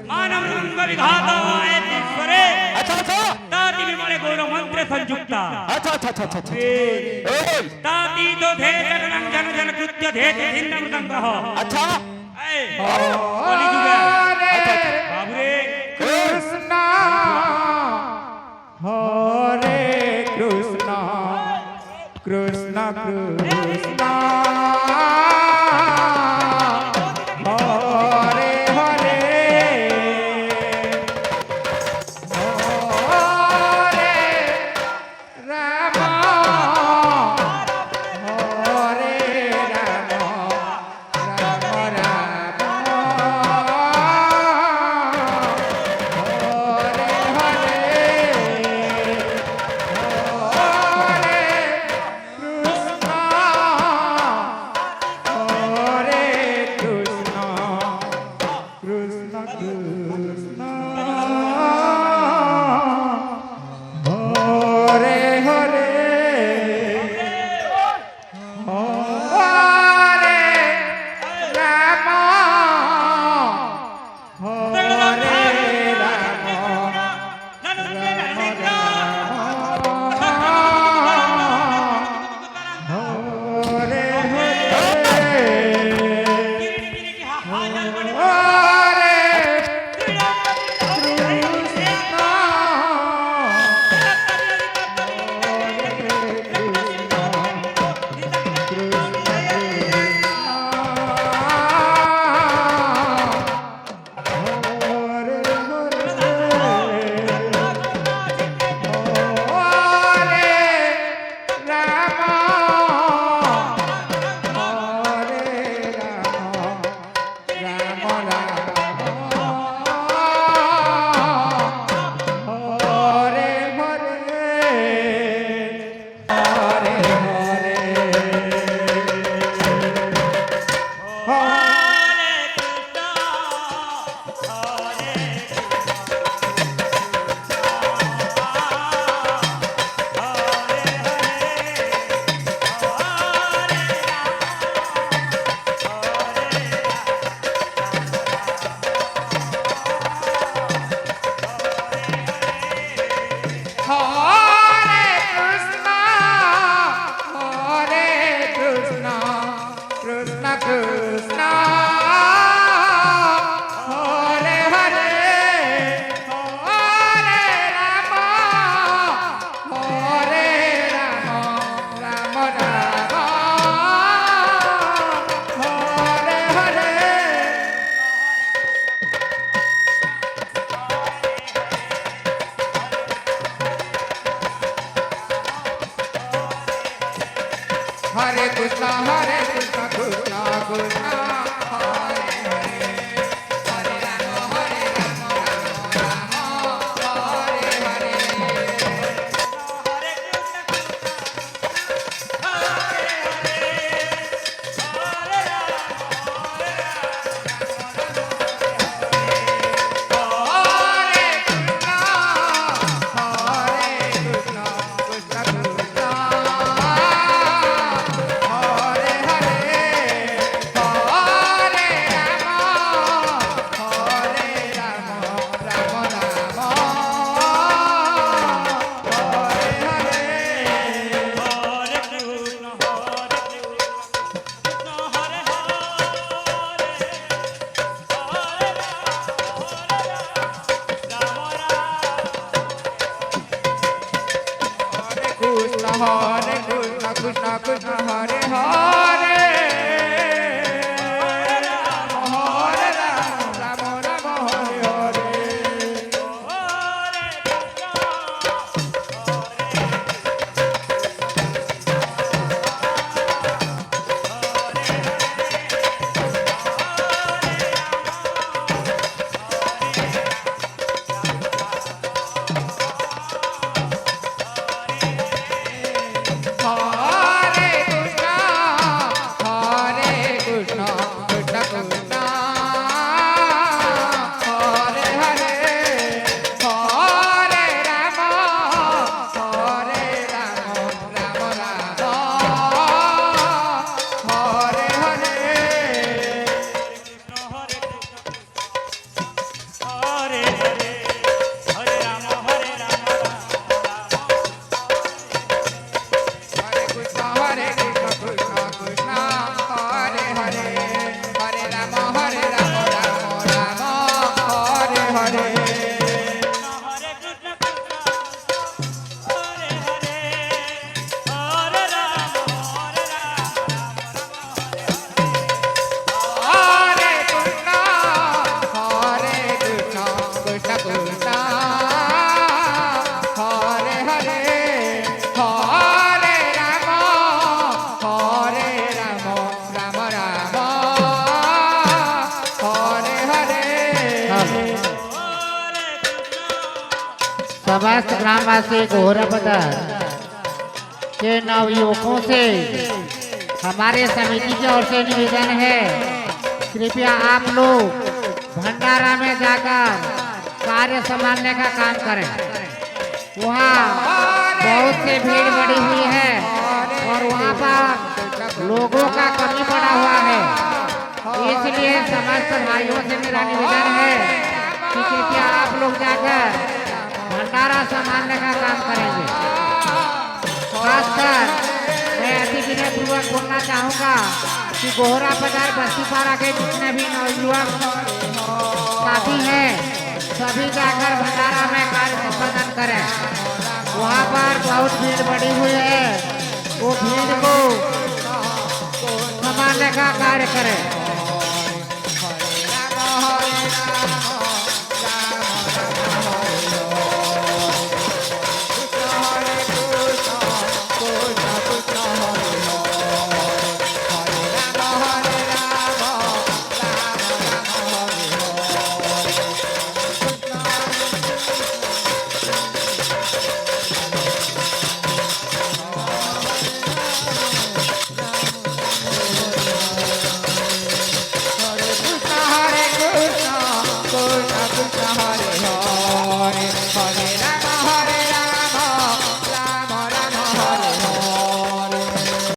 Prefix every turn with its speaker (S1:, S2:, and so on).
S1: मानव रंग विधाताय ईश्वरे
S2: अच्छा अच्छा
S1: ताति विमले गौर मंत्र संयुक्ता
S2: अच्छा अच्छा अच्छा अच्छा
S1: ताति तो धे जगनं जन जन कृत्य धे भिन्न मृदंगः
S2: अच्छा
S1: बोली जुगे बाबू रे
S3: कृष्ण हरे कृष्ण कृष्ण कृष्ण हरे हरे हरे राम हरे राम राम राम हरे हरे कृष्ण कृष्ण हरे हरे हरे राम हरे राम हरे हरे कृष्ण कृष्ण कृष्ण हरे हरे हरे राम राम हरे हरे हरे कृष्ण कृष्ण कृष्ण हरे हरे हरे राम राम राम हरे हरे हरे कृष्ण
S2: समस्त ग्रामवासी घोरा पधार के नवयुवकों से हमारे समिति की ओर से निवेदन है, कृपया आप लोग भंडारा में जाकर कार्य संभालने का काम करें। वहाँ बहुत से भीड़ बढ़ी हुई है और वहाँ पर लोगों का कमी पड़ा हुआ है, इसलिए समस्त भाइयों से मेरा निवेदन है कि कृपया आप लोग जाकर भंडारा संभालने का काम करेंगे। खासकर मैं अति विनयपूर्वक बोलना चाहूँगा कि गोहरा बाजार बस्तीपारा के जितने भी नवयुवक साथी हैं सभी जाकर भंडारा में कार्य संपादन करें। वहाँ पर बहुत भीड़ बढ़ी हुई है, वो भीड़ को संभालने का कार्य करें।